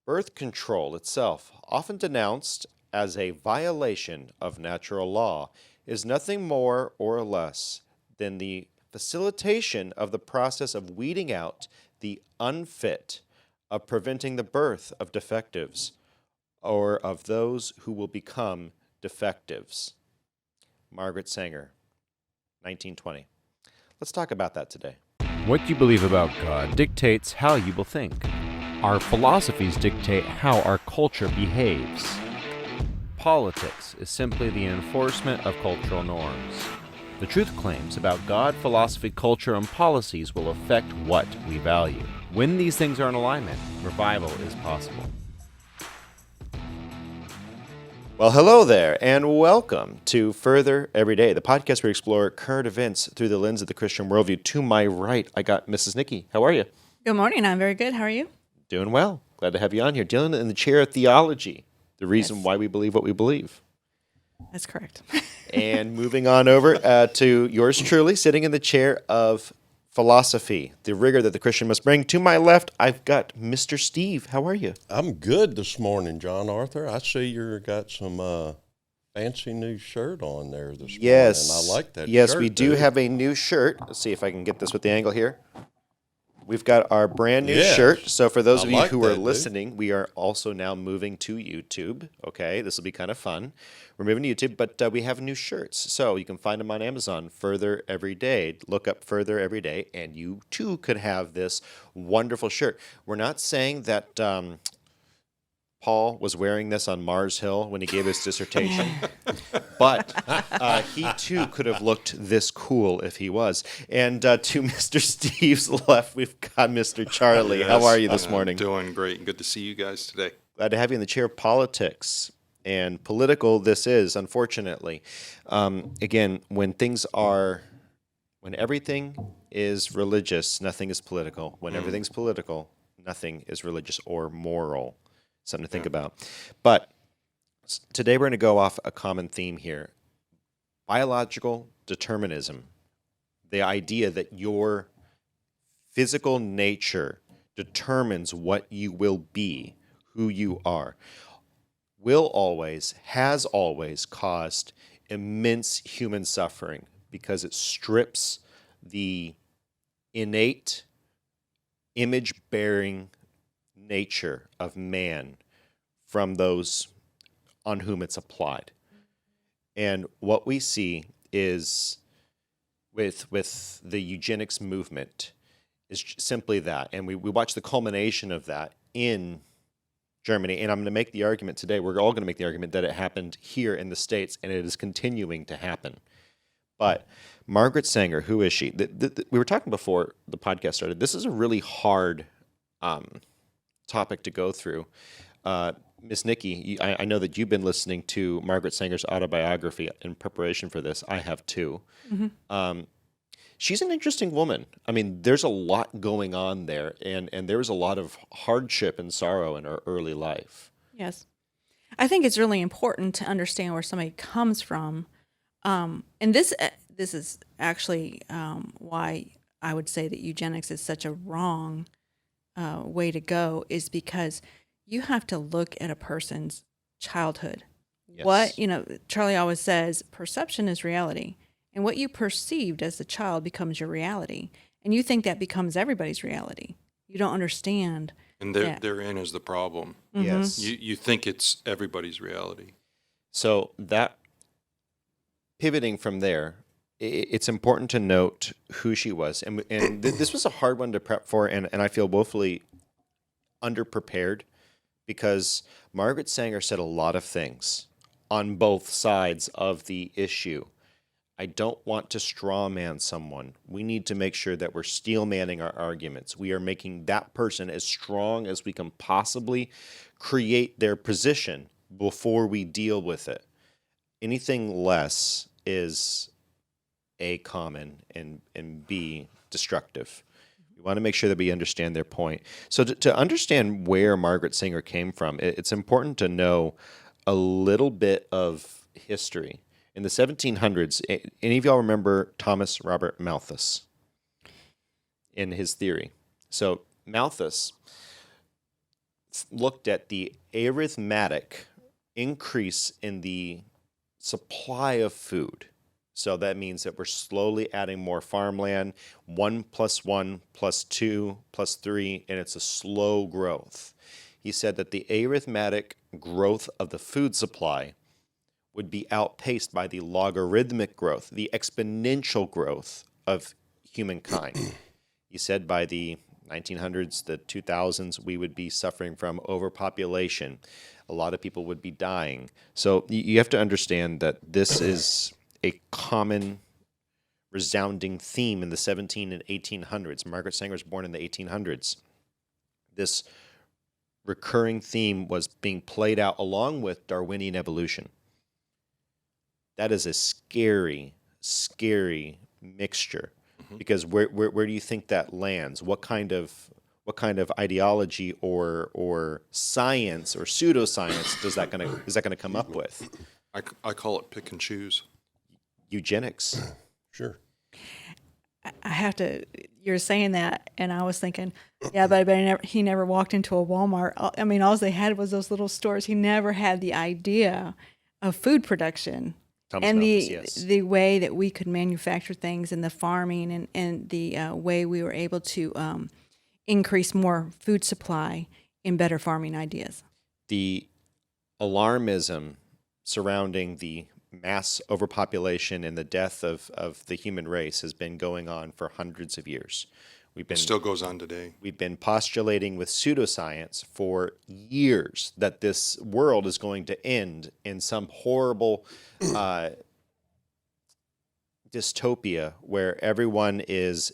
Birth control itself, often denounced as a violation of natural law, is nothing more or less than the facilitation of the process of weeding out the unfit, of preventing the birth of defectives, or of those who will become defectives. Margaret Sanger, 1920. Let's talk about that today. What you believe about God dictates how you will think. Our philosophies dictate how our culture behaves. Politics is simply the enforcement of cultural norms. The truth claims about God, philosophy, culture, and policies will affect what we value. When these things are in alignment, revival is possible. Well, hello there, and welcome to Further Every Day, the podcast where we explore current events through the lens of the Christian worldview. To my right, I got Mrs. Nikki. How are you? Good morning. I'm very good. How are you? Doing well. Glad to have you on here. Dealing in the chair of theology, the reason why we believe what we believe. That's correct. And moving on over to yours truly, sitting in the chair of philosophy, the rigor that the Christian must bring. To my left, I've got Mr. Steve. How are you? I'm good this morning, John Arthur. I see you got some fancy new shirt on there this morning. Yes. I like that shirt. Yes, we do have a new shirt. Let's see if I can get this with the angle here. We've got our brand new shirt. So for those of you who are listening, we are also now moving to YouTube. Okay, this will be kind of fun. We're moving to YouTube, but we have new shirts. So you can find them on Amazon, Further Every Day. Look up Further Every Day, and you too could have this wonderful shirt. We're not saying that Paul was wearing this on Mars Hill when he gave his dissertation, but he too could have looked this cool if he was. And to Mr. Steve's left, we've got Mr. Charlie. How are you this morning? Doing great. Good to see you guys today. Glad to have you in the chair of politics. And political this is, unfortunately. Again, when everything is religious, nothing is political. When everything's political, nothing is religious or moral. Something to think about. But today we're going to go off a common theme here. Biological determinism. The idea that your physical nature determines what you will be, who you are, has always caused immense human suffering because it strips the innate image-bearing nature of man from those on whom it's applied. And what we see is with the eugenics movement is simply that. And we watch the culmination of that in Germany. And I'm going to make the argument today, we're all going to make the argument that it happened here in the States and it is continuing to happen. But Margaret Sanger, who is she? We were talking before the podcast started. This is a really hard topic to go through. Miss Nikki, I know that you've been listening to Margaret Sanger's autobiography in preparation for this. I have too. Mm-hmm. She's an interesting woman. I mean, there's a lot going on there, and there was a lot of hardship and sorrow in her early life. Yes. I think it's really important to understand where somebody comes from. And this is actually why I would say that eugenics is such a wrong way to go, is because you have to look at a person's childhood. Yes. Charlie always says, perception is reality. And what you perceived as a child becomes your reality. And you think that becomes everybody's reality. You don't understand. And therein is the problem. Mm-hmm. Yes. You think it's everybody's reality. So that, pivoting from there, it's important to note who she was. And this was a hard one to prep for, and I feel woefully underprepared because Margaret Sanger said a lot of things on both sides of the issue. I don't want to straw man someone. We need to make sure that we're steel manning our arguments. We are making that person as strong as we can possibly create their position before we deal with it. Anything less is A, common, and B, destructive. We want to make sure that we understand their point. So to understand where Margaret Sanger came from, it's important to know a little bit of history. In the 1700s, any of y'all remember Thomas Robert Malthus in his theory? So Malthus looked at the arithmetic increase in the supply of food. So that means that we're slowly adding more farmland, 1 + 1 + 2 + 3, and it's a slow growth. He said that the arithmetic growth of the food supply would be outpaced by the logarithmic growth, the exponential growth of humankind. He said by the 1900s, the 2000s, we would be suffering from overpopulation. A lot of people would be dying. So you have to understand that this is a common resounding theme in the 17 and 1800s. Margaret Sanger was born in the 1800s. This recurring theme was being played out along with Darwinian evolution. That is a scary, scary mixture, because where do you think that lands? What kind of ideology or science or pseudoscience is that gonna come up with? I call it pick and choose. Eugenics. Sure. I have to. You're saying that, and I was thinking, yeah, but he never walked into a Walmart. I mean, all they had was those little stores. He never had the idea of food production Thomas and Malthus, yes. the way that we could manufacture things, and the farming, and the way we were able to increase more food supply in better farming ideas. The alarmism surrounding the mass overpopulation and the death of the human race has been going on for hundreds of years. It still goes on today. We've been postulating with pseudoscience for years that this world is going to end in some horrible dystopia where everyone is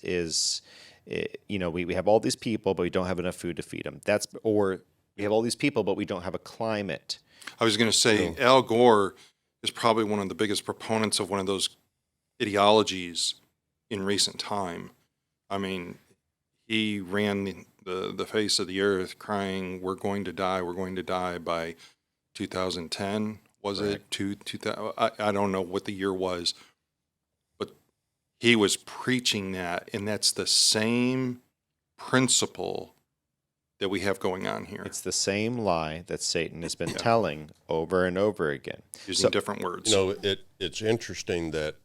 we have all these people, but we don't have enough food to feed them. Or we have all these people, but we don't have a climate. I was going to say, Al Gore is probably one of the biggest proponents of one of those ideologies in recent time. I mean, he ran the face of the earth crying, we're going to die by 2010, was Right. it? 2000, I don't know what the year was, but he was preaching that, and that's the same principle that we have going on here, It's the same lie that Satan has been telling over and over again. using different words. It's interesting that,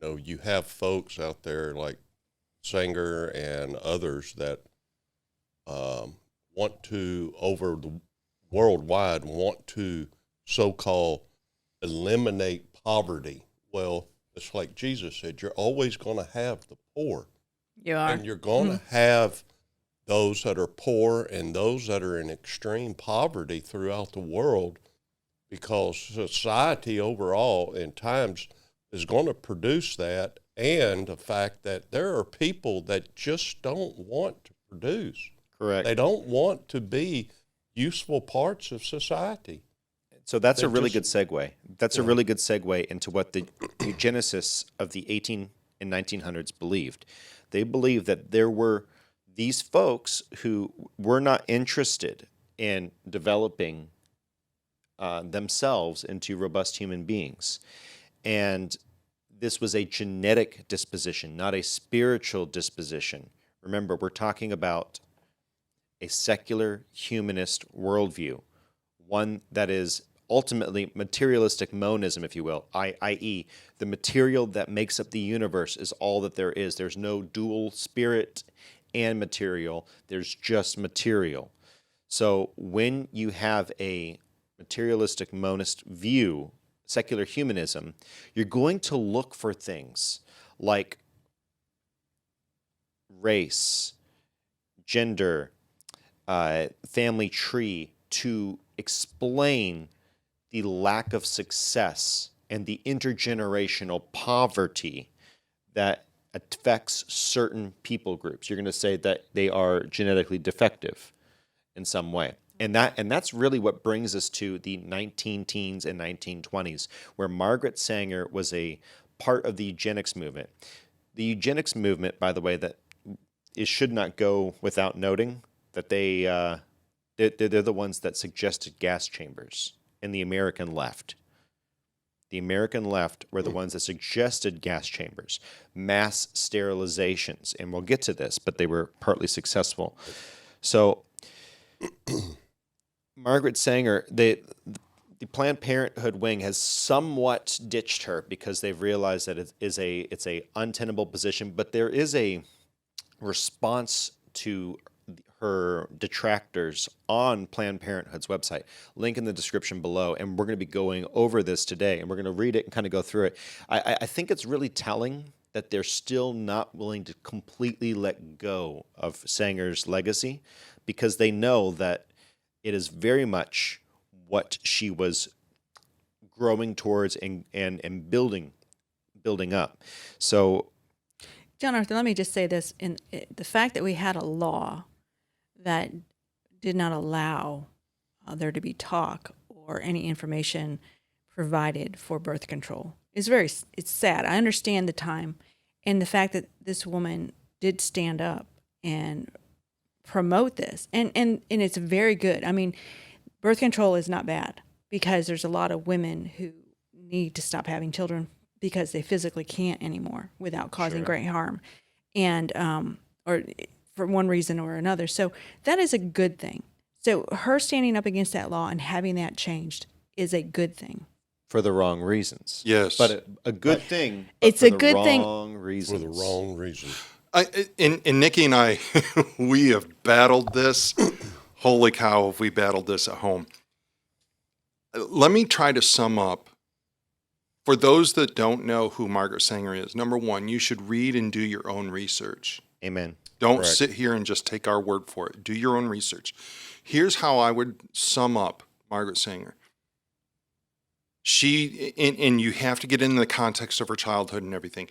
you have folks out there like Sanger and others that want to, over the worldwide, want to so-called eliminate poverty. Well, it's like Jesus said, you're always going to have the poor. You are. And you're going to have those that are poor and those that are in extreme poverty throughout the world, because society overall in times is going to produce that, and the fact that there are people that just don't want to produce. Correct. They don't want to be useful parts of society. So that's a They're really just- good segue. That's a really good segue into what the eugenicists of the 18 and 1900s believed. They believed that there were these folks who were not interested in developing themselves into robust human beings. And this was a genetic disposition, not a spiritual disposition. Remember, we're talking about a secular humanist worldview, one that is ultimately materialistic monism, if you will, i.e., the material that makes up the universe is all that there is. There's no dual spirit and material. There's just material. So when you have a materialistic monist view, secular humanism, you're going to look for things like race, gender, family tree to explain the lack of success and the intergenerational poverty that affects certain people groups. You're going to say that they are genetically defective in some way. And that's really what brings us to the 19-teens and 1920s, where Margaret Sanger was a part of the eugenics movement. The eugenics movement, by the way, that it should not go without noting that they're the ones that suggested gas chambers in the American left. The American left were the ones that suggested gas chambers, mass sterilizations, and we'll get to this, but they were partly successful. So Margaret Sanger, the Planned Parenthood wing has somewhat ditched her because they've realized that it's a untenable position. But there is a response to her detractors on Planned Parenthood's website. Link in the description below, and we're going to be going over this today, and we're going to read it and kind of go through it. I think it's really telling that they're still not willing to completely let go of Sanger's legacy because they know that it is very much what she was growing towards and building up. So, John Arthur, let me just say this. The fact that we had a law that did not allow there to be talk or any information provided for birth control is it's sad. I understand the time, and the fact that this woman did stand up and promote this, and it's very good. I mean, birth control is not bad because there's a lot of women who need to stop having children because they physically can't anymore without causing great harm, and or for one reason or another. So that is a good thing. So her standing up against that law and having that changed is a good thing. for the wrong reasons. Yes. But a good thing. But It's for a the good thing. wrong reasons. For the wrong reason. And Nikki and I, we have battled this. Holy cow, have we battled this at home. Let me try to sum up. For those that don't know who Margaret Sanger is, number one, you should read and do your own research. Amen. Don't Correct. sit here and just take our word for it. Do your own research. Here's how I would sum up Margaret Sanger. She, and you have to get into the context of her childhood and everything.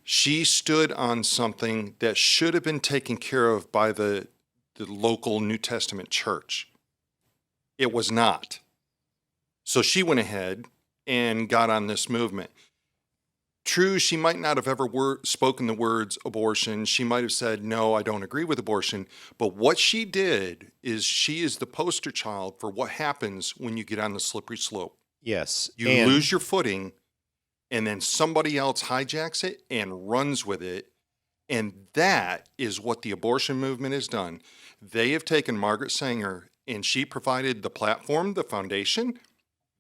She stood on something that should have been taken care of by the local New Testament church. It was not. So she went ahead and got on this movement. True, she might not have ever spoken the words abortion. She might have said, no, I don't agree with abortion. But what she did is she is the poster child for what happens when you get on the slippery slope. Yes. You and lose your footing, and then somebody else hijacks it and runs with it. And that is what the abortion movement has done. They have taken Margaret Sanger, and she provided the platform, the foundation.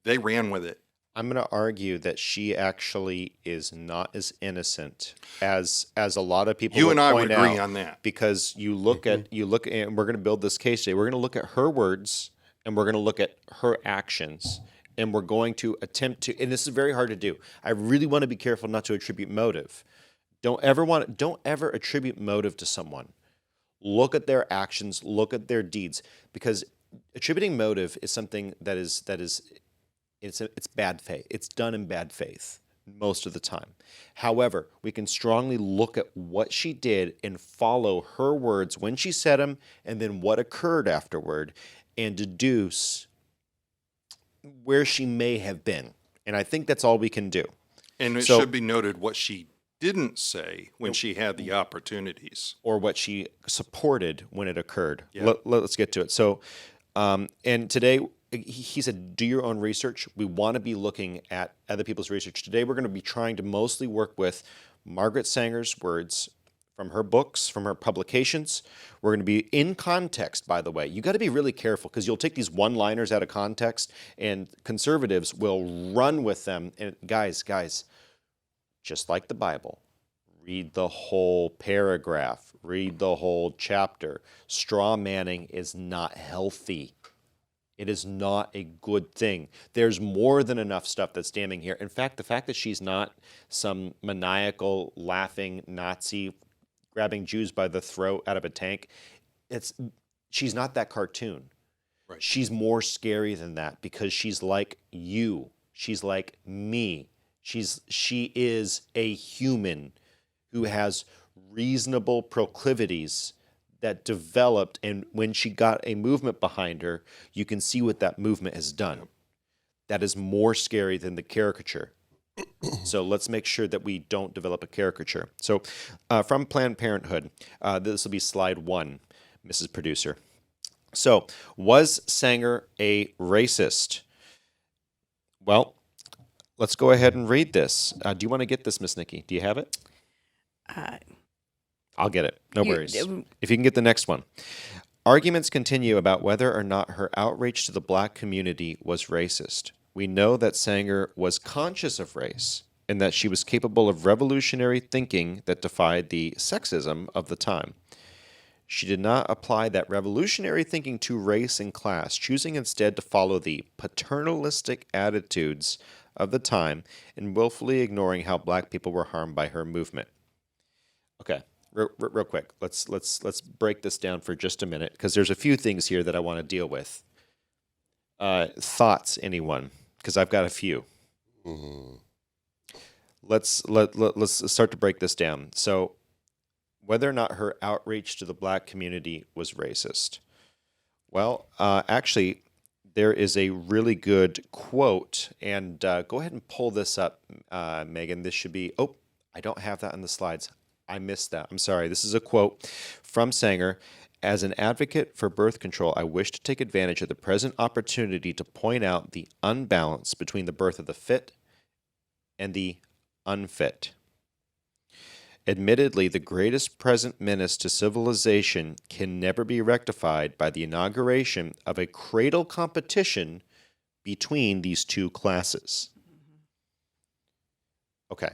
They ran with it. I'm going to argue that she actually is not as innocent as a lot of people You would and I point would agree out, on that. because you look at and we're going to build this case today. We're going to look at her words and we're going to look at her actions, and we're going to attempt to, and this is very hard to do. I really want to be careful not to attribute motive. Don't ever attribute motive to someone. Look at their actions, look at their deeds, because attributing motive is something that is it's bad faith. It's done in bad faith most of the time. However, we can strongly look at what she did and follow her words when she said them, and then what occurred afterward, and deduce where she may have been. And I think that's all we can do. And it So- should be noted what she didn't say when she had the opportunities. Or what she supported when it occurred. Yeah. Let's get to it. So, and today, he said, do your own research. We want to be looking at other people's research. Today, we're going to be trying to mostly work with Margaret Sanger's words from her books, from her publications. We're going to be in context, by the way. You got to be really careful, because you'll take these one-liners out of context, and conservatives will run with them. And guys, just like the Bible, read the whole paragraph, read the whole chapter. Straw manning is not healthy. It is not a good thing. There's more than enough stuff that's damning here. In fact, the fact that she's not some maniacal, laughing Nazi grabbing Jews by the throat out of a tank, she's not that cartoon. Right. She's more scary than that, because she's like you. She's like me. She is a human who has reasonable proclivities that developed, and when she got a movement behind her, you can see what that movement has done. That is more scary than the caricature. So let's make sure that we don't develop a caricature. So from Planned Parenthood, this will be slide 1, Mrs. Producer. So, was Sanger a racist? Well, let's go ahead and read this. Do you want to get this, Miss Nikki? Do you have it? I'll get it. No You- worries. If you can get the next one. Arguments continue about whether or not her outreach to the black community was racist. We know that Sanger was conscious of race and that she was capable of revolutionary thinking that defied the sexism of the time. She did not apply that revolutionary thinking to race and class, choosing instead to follow the paternalistic attitudes of the time and willfully ignoring how black people were harmed by her movement. Okay, real quick, let's break this down for just a minute because there's a few things here that I want to deal with. Thoughts, anyone? Because I've got a few. Mm-hmm. Let's start to break this down. So, whether or not her outreach to the black community was racist. Well, actually, there is a really good quote, and go ahead and pull this up, Megan. This should be, oh, I don't have that on the slides. I missed that. I'm sorry. This is a quote from Sanger. As an advocate for birth control, I wish to take advantage of the present opportunity to point out the unbalance between the birth of the fit and the unfit. Admittedly, the greatest present menace to civilization can never be rectified by the inauguration of a cradle competition between these two classes. Okay.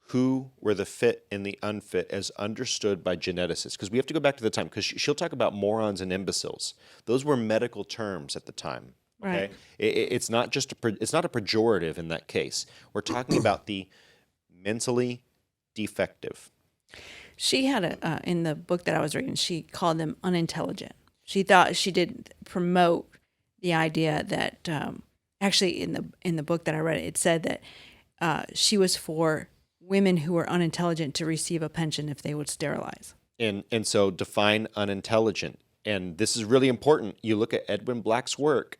Who were the fit and the unfit as understood by geneticists? Because we have to go back to the time, because she'll talk about morons and imbeciles. Those were medical terms at the time. Okay, Right. It's not just it's not a pejorative in that case. We're talking about the mentally defective. She had in the book that I was reading, she called them unintelligent. She thought she did promote the idea that actually in the book that I read, it said that she was for women who were unintelligent to receive a pension if they would sterilize. And so define unintelligent. And this is really important. You look at Edwin Black's work.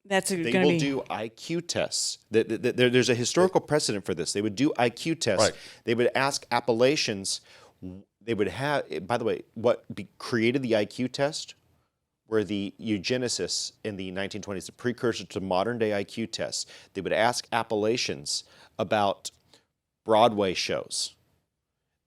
That's They going will to be do IQ tests. There's a historical precedent for this. They would do IQ tests. Right. They would ask Appalachians. They would have, by the way, created the IQ test were the eugenicists in the 1920s, the precursor to modern day IQ tests. They would ask Appalachians about Broadway shows.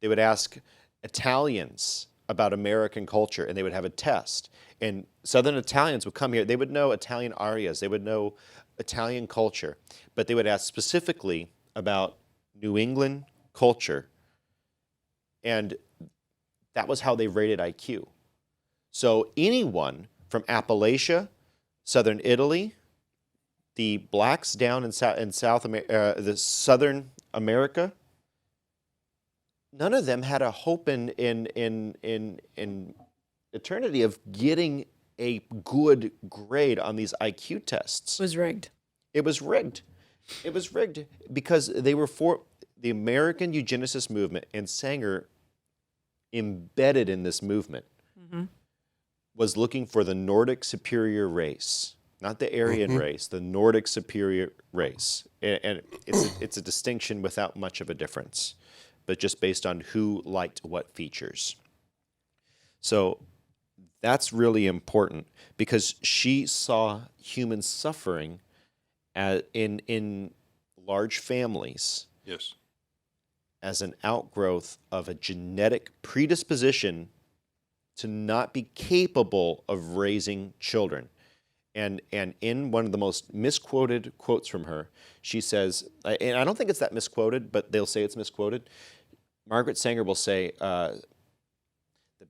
They would ask Italians about American culture, and they would have a test. And Southern Italians would come here. They would know Italian arias. They would know Italian culture. But they would ask specifically about New England culture. And that was how they rated IQ. So anyone from Appalachia, Southern Italy, the blacks down in South America, the Southern America, none of them had a hope in eternity of getting a good grade on these IQ tests. was rigged. It was rigged. It was rigged because they were for the American eugenicist movement, and Sanger, embedded in this movement, was looking for the Nordic superior race, not the Aryan race, the Nordic superior race. And it's a distinction without much of a difference, but just based on who liked what features. So that's really important because she saw human suffering in large families Yes. as an outgrowth of a genetic predisposition to not be capable of raising children. And in one of the most misquoted quotes from her, she says, and I don't think it's that misquoted, but they'll say it's misquoted. Margaret Sanger will say, the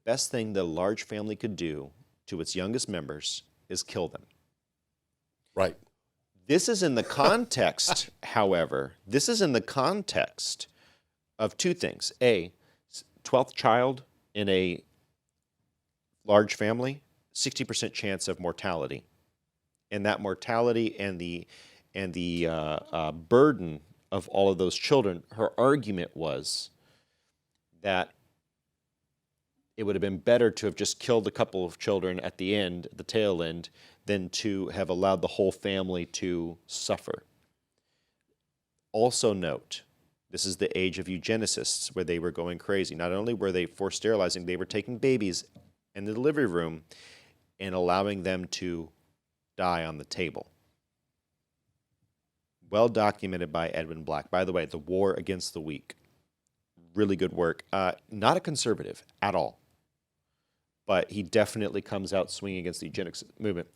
best thing the large family could do to its youngest members is kill them. Right. This is in the context, however, this is in the context of two things. A, 12th child in a large family, 60% chance of mortality. And that mortality and the burden of all of those children, her argument was that it would have been better to have just killed a couple of children at the end, the tail end, than to have allowed the whole family to suffer. Also note, this is the age of eugenicists where they were going crazy. Not only were they forced sterilizing, they were taking babies in the delivery room and allowing them to die on the table. Well documented by Edwin Black. By the way, The War Against the Weak. Really good work. Not a conservative at all. but he definitely comes out swinging against the eugenics movement.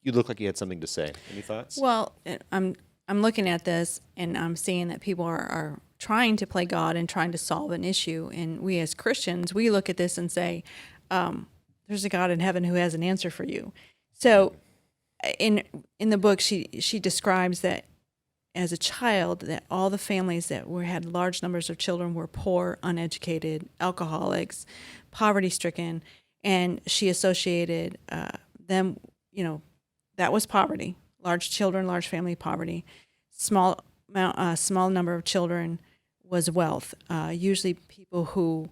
You look like you had something to say. Any thoughts? Well, I'm looking at this and I'm seeing that people are trying to play God and trying to solve an issue. And we as Christians, we look at this and say, there's a God in heaven who has an answer for you. So in the book, she describes that as a child, that all the families that had large numbers of children were poor, uneducated, alcoholics, poverty-stricken, and she associated them, that was poverty. Large children, large family poverty. Small number of children was wealth. Usually people who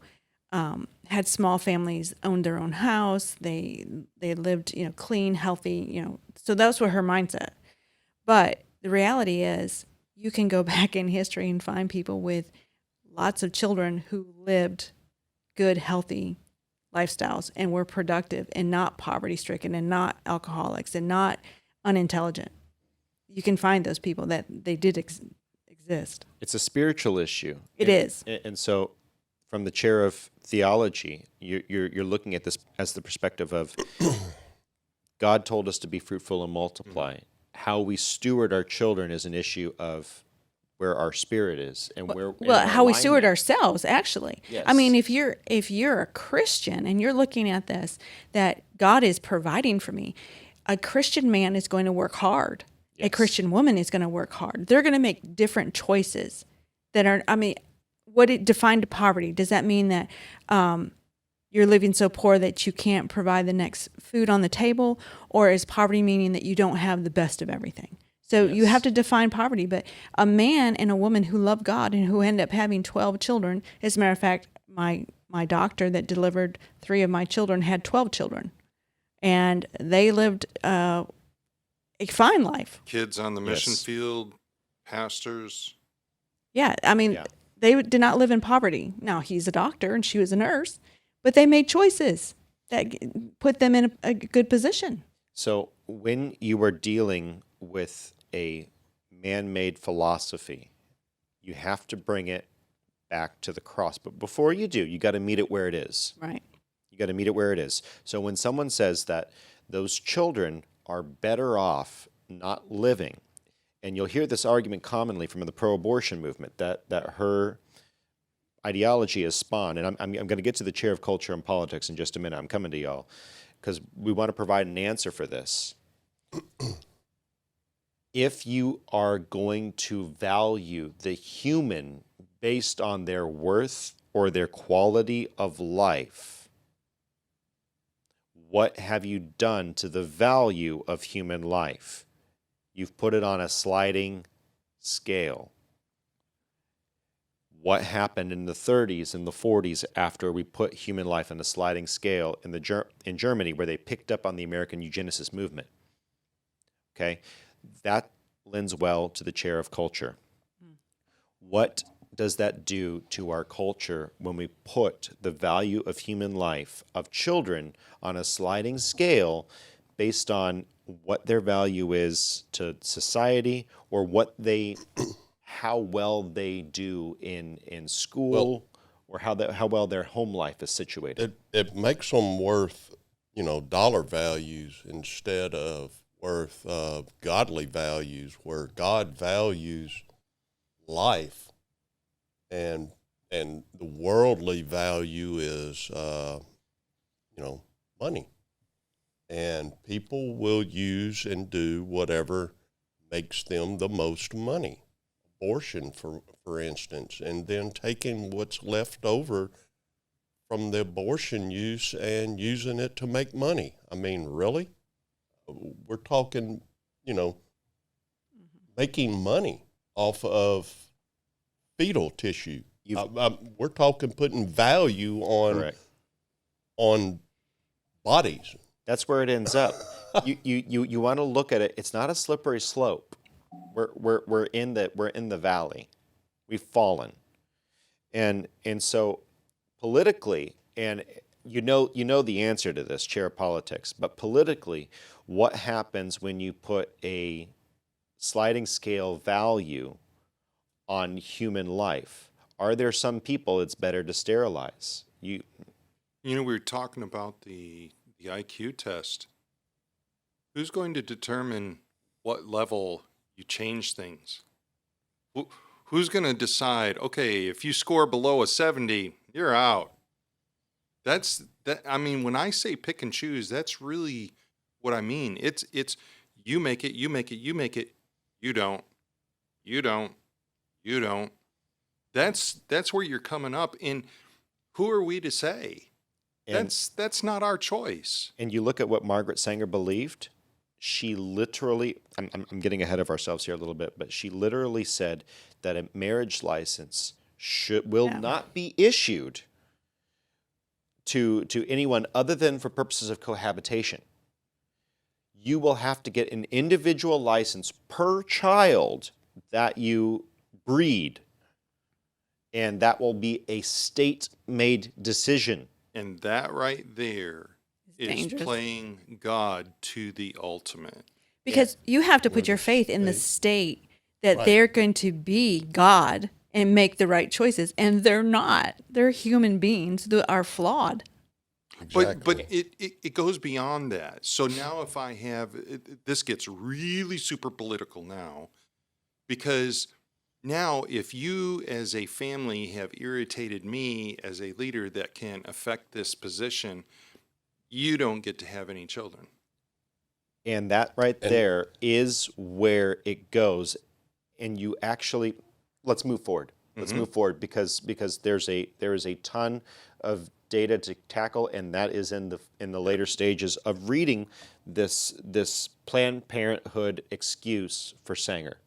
had small families owned their own house. They lived, clean, healthy, So that's what her mindset. But the reality is you can go back in history and find people with lots of children who lived good, healthy lifestyles and were productive and not poverty-stricken and not alcoholics and not unintelligent. You can find those people that they did exist. It's a spiritual issue. It is. And so from the chair of theology, you're looking at this as the perspective of God told us to be fruitful and multiply. How we steward our children is an issue of where our spirit is and how we steward ourselves, actually. Yes. I mean, if you're a Christian and you're looking at this, that God is providing for me, a Christian man is going to work hard. Yes. A Christian woman is going to work hard. They're going to make different choices that are, what it defined poverty. Does that mean that you're living so poor that you can't provide the next food on the table? Or is poverty meaning that you don't have the best of everything? So you have to define poverty. But a man and a woman who love God and who end up having 12 children, as a matter of fact, my doctor that delivered 3 of my children had 12 children. And they lived a fine life. Kids on the mission field, pastors. Yeah, they did not live in poverty. Now, he's a doctor and she was a nurse, but they made choices that put them in a good position. So when you are dealing with a man-made philosophy, you have to bring it back to the cross. But before you do, you got to meet it where it is. Right. You got to meet it where it is. So when someone says that those children are better off not living, and you'll hear this argument commonly from the pro-abortion movement, that her ideology is spawned, and I'm going to get to the chair of culture and politics in just a minute. I'm coming to y'all, because we want to provide an answer for this. If you are going to value the human based on their worth or their quality of life, what have you done to the value of human life? You've put it on a sliding scale. What happened in the 30s and the 40s after we put human life on a sliding scale in Germany, where they picked up on the American eugenicist movement? Okay, that lends well to the chair of culture. What does that do to our culture when we put the value of human life, of children, on a sliding scale based on what their value is to society, or how well they do in school, or how well their home life is situated? It makes them worth, dollar values instead of worth godly values, where God values life, and the worldly value is money. And people will use and do whatever makes them the most money. Abortion, for instance, and then taking what's left over from the abortion use and using it to make money. Really? We're talking, making money off of fetal tissue. We're talking putting value on bodies. That's where it ends up. You want to look at it. It's not a slippery slope. We're in the valley. We've fallen, and so politically, and you know the answer to this, chair of politics. But politically, what happens when you put a sliding scale value on human life? Are there some people it's better to sterilize? You know, we were talking about the IQ test. Who's going to determine what level you change things? Who's going to decide, okay, if you score below a 70, you're out? I mean, when I say pick and choose, that's really what I mean. It's you make it, you make it, you make it, you don't, you don't, you don't. That's where you're coming up. And who are we to say? And, That's not our choice. and you look at what Margaret Sanger believed. She literally, I'm getting ahead of ourselves here a little bit, but she literally said that a marriage license will Yeah. not be issued to anyone other than for purposes of cohabitation. You will have to get an individual license per child that you breed, and that will be a state-made decision. And that right there is dangerous. playing God to the ultimate. Because you have to We're put your the faith in the state that Right. they're going to be God and make the right choices, and they're not. They're human beings that are flawed. But it goes beyond that. So now if I have this gets really super political now, because now if you as a family have irritated me as a leader that can affect this position, you don't get to have any children. And that right there is where it goes. And you actually, let's move forward. Let's move forward because there is a ton of data to tackle, and that is in the later stages of reading this Planned Parenthood excuse for Sanger,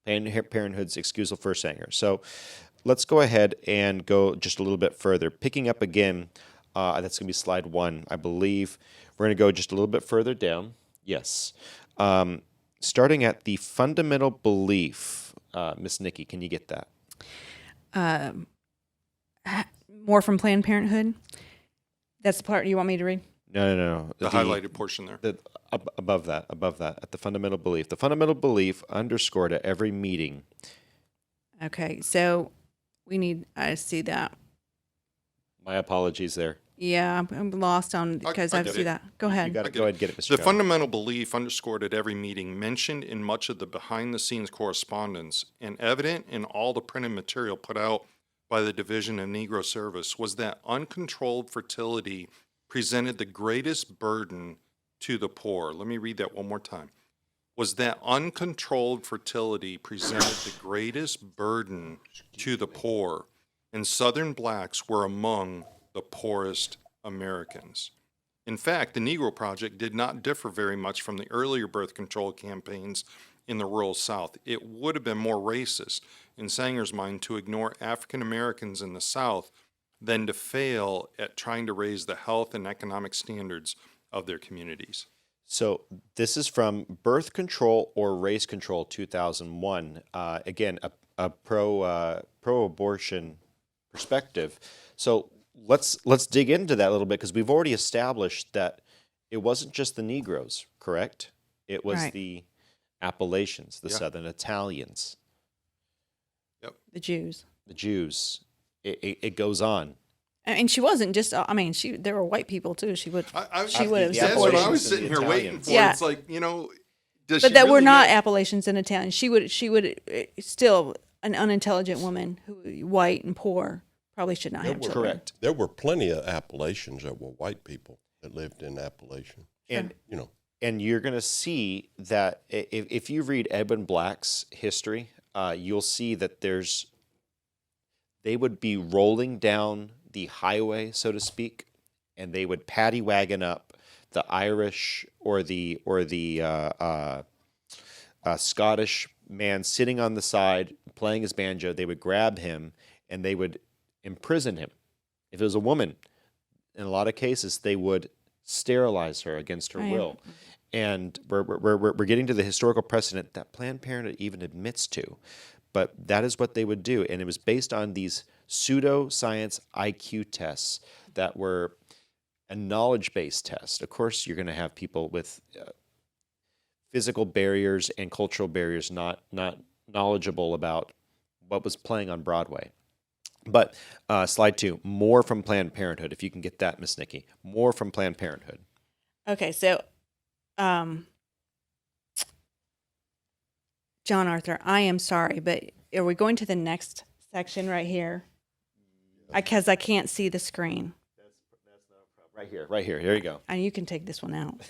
Planned Parenthood's excusal for Sanger. So let's go ahead and go just a little bit further, picking up again. That's going to be slide 1, I believe. We're going to go just a little bit further down. Yes. Starting at the fundamental belief, Miss Nikki, can you get that? More from Planned Parenthood. That's the part you want me to read? No. The highlighted portion there. Above that, at the fundamental belief. The fundamental belief underscored at every meeting. Okay, so I see that. My apologies there. Yeah, I'm lost on because I I get see it. that. Go ahead. You got to go ahead and get it, Mr. The John. fundamental belief underscored at every meeting, mentioned in much of the behind-the-scenes correspondence, and evident in all the printed material put out by the Division of Negro Service, was that uncontrolled fertility presented the greatest burden to the poor. Let me read that one more time. Was that uncontrolled fertility presented the greatest burden to the poor, and Southern blacks were among the poorest Americans. In fact, the Negro Project did not differ very much from the earlier birth control campaigns in the rural South. It would have been more racist, in Sanger's mind, to ignore African Americans in the South than to fail at trying to raise the health and economic standards of their communities. So this is from Birth Control or Race Control 2001. Again, a pro-abortion perspective. So let's dig into that a little bit because we've already established that it wasn't just the Negroes, correct? It was Right. the Appalachians, the Yeah. Southern Italians, The Jews. the Jews. It goes on. And she wasn't just. I mean, there were white people too. She would. She would have the That's what I Appalachians was and sitting the here waiting Italians. for. Yeah. It's like, does But she that were really not know? Appalachians and Italians. She would still an unintelligent woman who white and poor probably should not have children. Correct. There were plenty of Appalachians that were white people that lived in Appalachia. And You know, And you're going to see that if you read Edwin Black's history, you'll see that they would be rolling down the highway, so to speak, and they would paddy wagon up the Irish or the Scottish man sitting on the side playing his banjo. They would grab him and they would imprison him. If it was a woman, in a lot of cases, they would sterilize her against her Right. will. And we're getting to the historical precedent that Planned Parenthood even admits to. But that is what they would do. And it was based on these pseudoscience IQ tests that were a knowledge-based test. Of course, you're going to have people with physical barriers and cultural barriers not knowledgeable about what was playing on Broadway. But slide 2, more from Planned Parenthood. If you can get that, Miss Nikki. More from Planned Parenthood. Okay, so John Arthur, I am sorry, but are we going to the next section right here? Because I can't see the screen. Right here, right here. Here you go. And you can take this one out.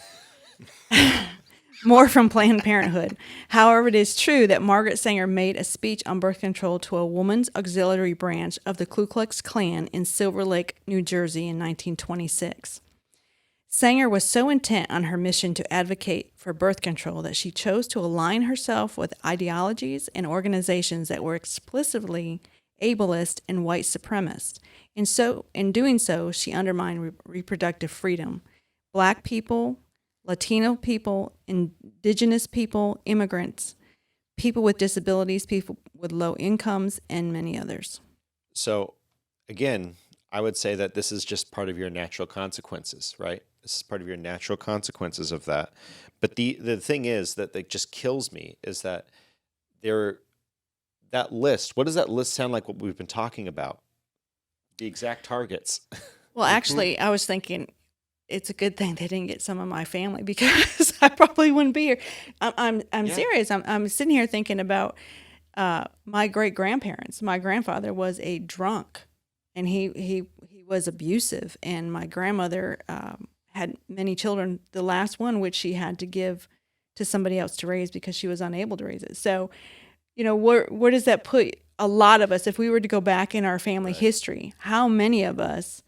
More from Planned Parenthood. However, it is true that Margaret Sanger made a speech on birth control to a woman's auxiliary branch of the Ku Klux Klan in Silver Lake, New Jersey in 1926. Sanger was so intent on her mission to advocate for birth control that she chose to align herself with ideologies and organizations that were explicitly ableist and white supremacist. In doing so, she undermined reproductive freedom. Black people, Latino people, indigenous people, immigrants, people with disabilities, people with low incomes, and many others. So, again, I would say that this is just part of your natural consequences, right? This is part of your natural consequences of that. But the thing is that just kills me is that that list, what does that list sound like what we've been talking about? The exact targets. Well, actually, I was thinking it's a good thing they didn't get some of my family because I probably wouldn't be here. I'm serious. I'm sitting here thinking about my great grandparents. My grandfather was a drunk, and he was abusive. And my grandmother had many children. The last one, which she had to give to somebody else to raise because she was unable to raise it. So, where does that put a lot of us? If we were to go back in our family history, how many of us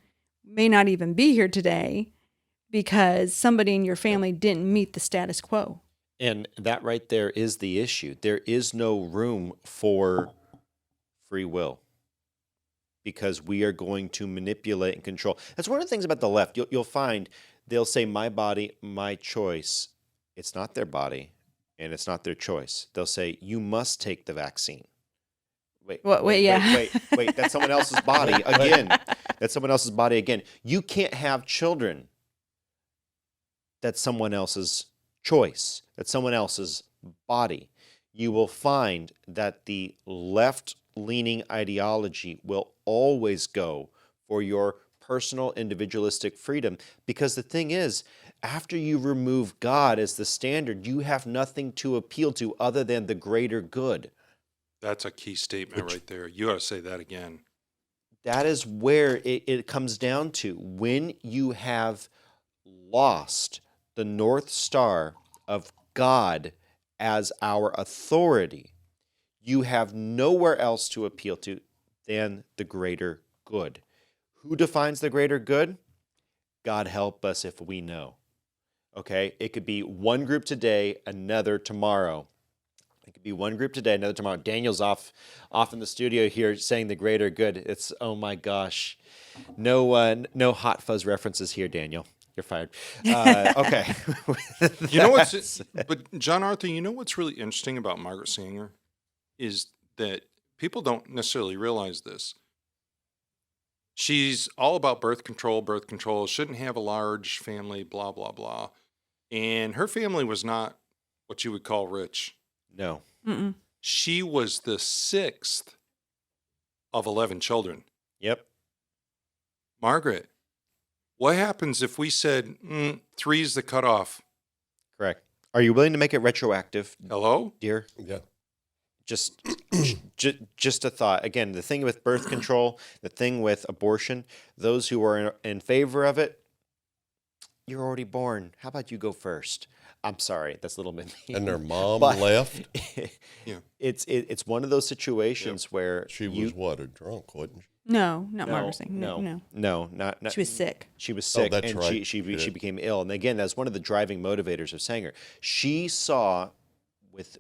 may not even be here today because somebody in your family didn't meet the status quo? And that right there is the issue. There is no room for free will because we are going to manipulate and control. That's one of the things about the left. You'll find they'll say, my body, my choice. It's not their body and it's not their choice. They'll say, you must take the vaccine. Wait, that's someone else's body again. That's someone else's body again. You can't have children. That's someone else's choice. That's someone else's body. You will find that the left-leaning ideology will always go for your personal individualistic freedom because the thing is, after you remove God as the standard, you have nothing to appeal to other than the greater good. That's a key statement right there. You ought to say that again. That is where it comes down to. When you have lost the North Star of God as our authority, you have nowhere else to appeal to than the greater good. Who defines the greater good? God help us if we know. Okay? It could be one group today, another tomorrow. It could be one group today, another tomorrow. Daniel's off in the studio here saying the greater good. It's, oh my gosh. No Hot Fuzz references here, Daniel. You're fired. Okay. You know but John Arthur, you know what's really interesting about Margaret Sanger is that people don't necessarily realize this. She's all about birth control, shouldn't have a large family, blah, blah, blah. And her family was not what you would call rich. No. Mm-mm. She was the 6th of 11 children. Yep. Margaret, what happens if we said 3's the cutoff? Correct. Are you willing to make it retroactive, Hello? dear? Yeah. Just a thought. Again, the thing with birth control, the thing with abortion, those who are in favor of it, you're already born. How about you go first? I'm sorry, that's a little bit mean. And their mom But left. Yeah. It's one of those situations where She was a drunk, wasn't she? No, not Margaret Sanger. No. not She was sick. She was sick, that's and right. she became ill. And again, that's one of the driving motivators of Sanger. She saw,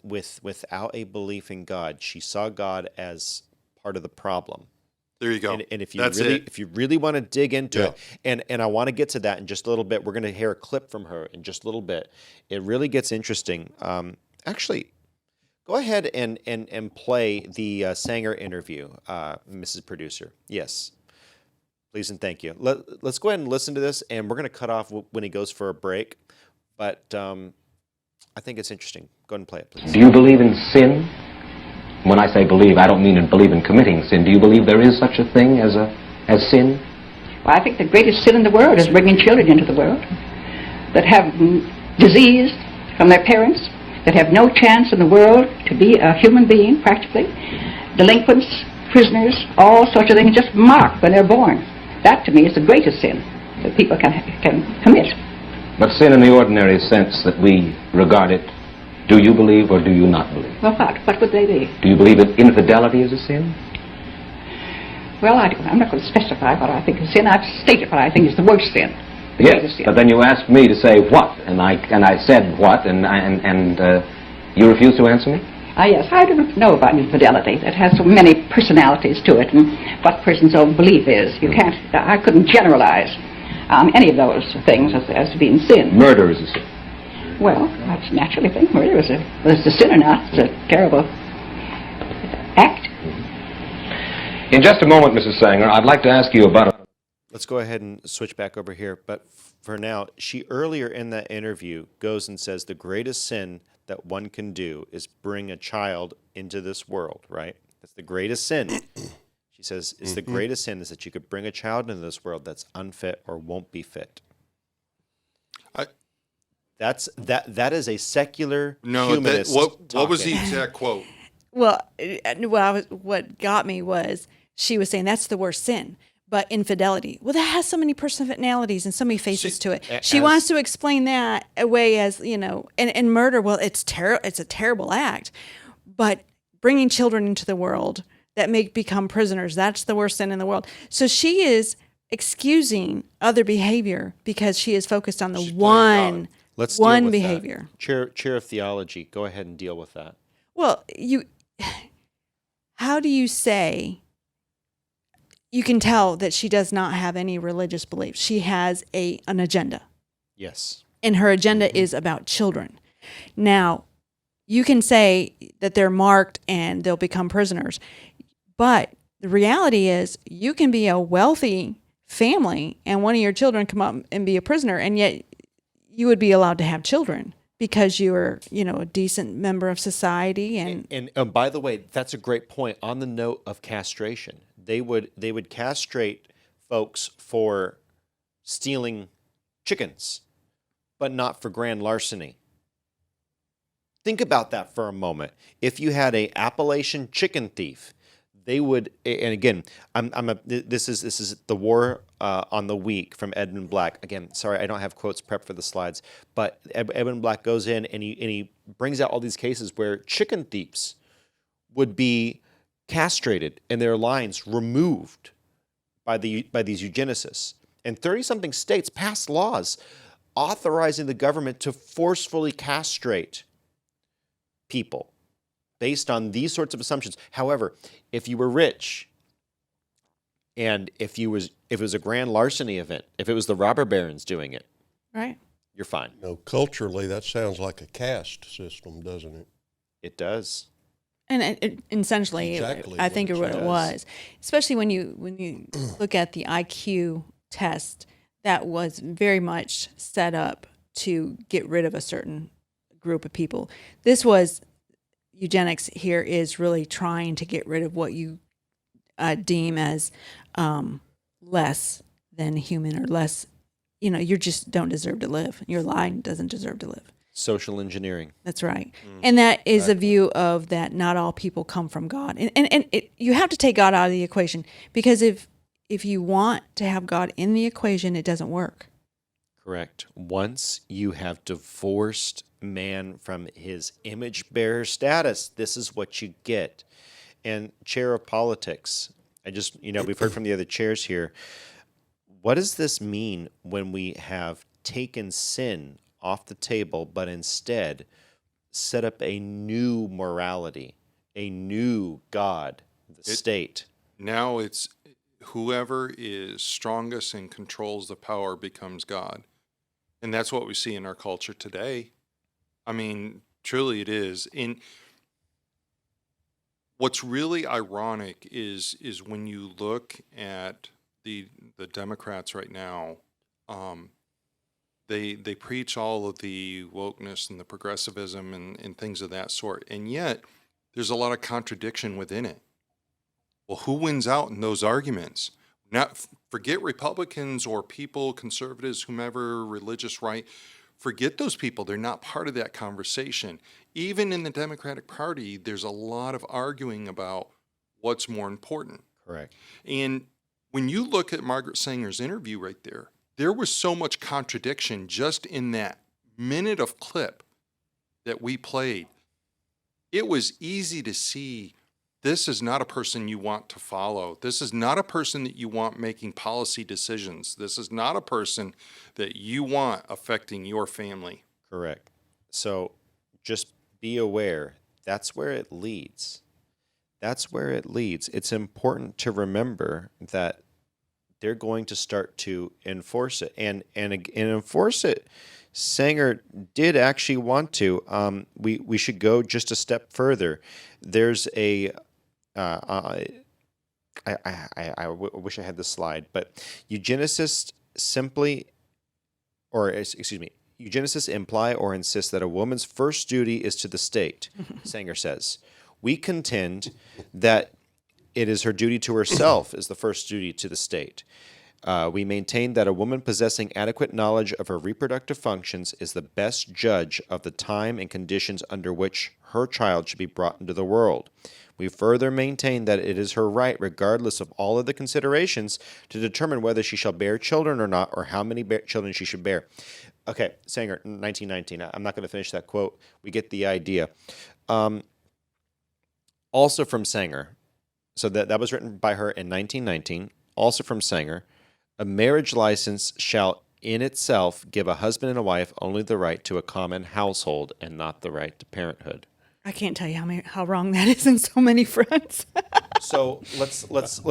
without a belief in God, she saw God as part of the problem. There you go. And if you That's really it. if you really want to dig into Yeah. it, and I want to get to that in just a little bit, we're going to hear a clip from her in just a little bit. It really gets interesting. Actually, go ahead and play the Sanger interview, Mrs. Producer. Yes, please and thank you. Let's go ahead and listen to this, and we're going to cut off when he goes for a break. But I think it's interesting. Go ahead and play it, please. Do you believe in sin? When I say believe, I don't mean believe in committing sin. Do you believe there is such a thing as sin? Well, I think the greatest sin in the world is bringing children into the world that have disease from their parents, that have no chance in the world to be a human being, practically. Delinquents, prisoners, all sorts of things just marked when they're born. That, to me, is the greatest sin that people can commit. But sin in the ordinary sense that we regard it, do you believe or do you not believe? Well, what would they be? Do you believe that infidelity is a sin? Well, I'm not going to specify what I think is sin. I've stated what I think is the worst sin. The Yes, greatest sin. but then you asked me to say what, and I said what, and you refused to answer me? Yes, I don't know about infidelity. It has so many personalities to it, and what a person's own belief is. I couldn't generalize any of those things as being sin. Murder is a sin. Well, I naturally think murder is a sin or not. It's a terrible act. In just a moment, Mrs. Sanger, I'd like to ask you about Let's go ahead and switch back over here. But for now, she earlier in that interview goes and says the greatest sin that one can do is bring a child into this world, right? That's the greatest sin. She says is the greatest sin is that you could bring a child into this world that's unfit or won't be fit. That is a secular humanist. What was the exact quote? Well, what got me was she was saying that's the worst sin. But infidelity, well, that has so many personalities and so many faces to it. She wants to explain that away as, and murder, well, it's a terrible act. But bringing children into the world that may become prisoners, that's the worst sin in the world. So she is excusing other behavior because she is focused on the one behavior. That. Chair of Theology, go ahead and deal with that. Well, how do you say... You can tell that she does not have any religious beliefs. She has an agenda. Yes. And her agenda is about children. Now, you can say that they're marked and they'll become prisoners. But the reality is you can be a wealthy family and one of your children come up and be a prisoner, and yet you would be allowed to have children because you are, a decent member of society. And by the way, that's a great point. On the note of castration, they would castrate folks for stealing chickens, but not for grand larceny. Think about that for a moment. If you had a Appalachian chicken thief, they would. And again, this is the War on the Weak from Edmund Black. Again, sorry, I don't have quotes prepped for the slides, but Edmund Black goes in and he brings out all these cases where chicken thieves would be castrated and their lines removed by these eugenicists. And 30-something states passed laws authorizing the government to forcefully castrate people based on these sorts of assumptions. However, if you were rich and if it was a grand larceny event, if it was the robber barons doing it, right, you're fine. Culturally, that sounds like a caste system, doesn't it? It does. And essentially, Exactly I think what what it it was, especially when you look at the IQ test, that was very much set up to get rid of a certain group of people. Eugenics here is really trying to get rid of what you deem as less than human or less, you just don't deserve to live. Your line doesn't deserve to live. Social engineering. That's right. And that is a view of that not all people come from God. And you have to take God out of the equation, because if you want to have God in the equation, it doesn't work. Correct. Once you have divorced man from his image bearer status, this is what you get. And chair of politics, we've heard from the other chairs here. What does this mean when we have taken sin off the table, but instead set up a new morality, a new God, the state? Now it's whoever is strongest and controls the power becomes God. And that's what we see in our culture today. I mean, truly it is. And what's really ironic is when you look at the Democrats right now, they preach all of the wokeness and the progressivism and things of that sort. And yet there's a lot of contradiction within it. Well, who wins out in those arguments? Not forget Republicans or people, conservatives, whomever, religious right. Forget those people. They're not part of that conversation. Even in the Democratic Party, there's a lot of arguing about what's more important. Correct. And when you look at Margaret Sanger's interview right there was so much contradiction just in that minute of clip that we played. It was easy to see this is not a person you want to follow. This is not a person that you want making policy decisions. This is not a person that you want affecting your family. Correct. So just be aware, that's where it leads. That's where it leads. It's important to remember that they're going to start to enforce it and enforce it. Sanger did actually want to. We should go just a step further. There's a I wish I had this slide, but eugenicists eugenicists imply or insist that a woman's first duty is to the state, Sanger says. We contend that it is her duty to herself is the first duty to the state. We maintain that a woman possessing adequate knowledge of her reproductive functions is the best judge of the time and conditions under which her child should be brought into the world. We further maintain that it is her right, regardless of all other considerations, to determine whether she shall bear children or not, or how many children she should bear. Okay, Sanger, 1919. I'm not going to finish that quote. We get the idea. Also from Sanger, so that was written by her in 1919, also from Sanger, a marriage license shall in itself give a husband and a wife only the right to a common household and not the right to parenthood. I can't tell you how wrong that is in so many fronts. So let's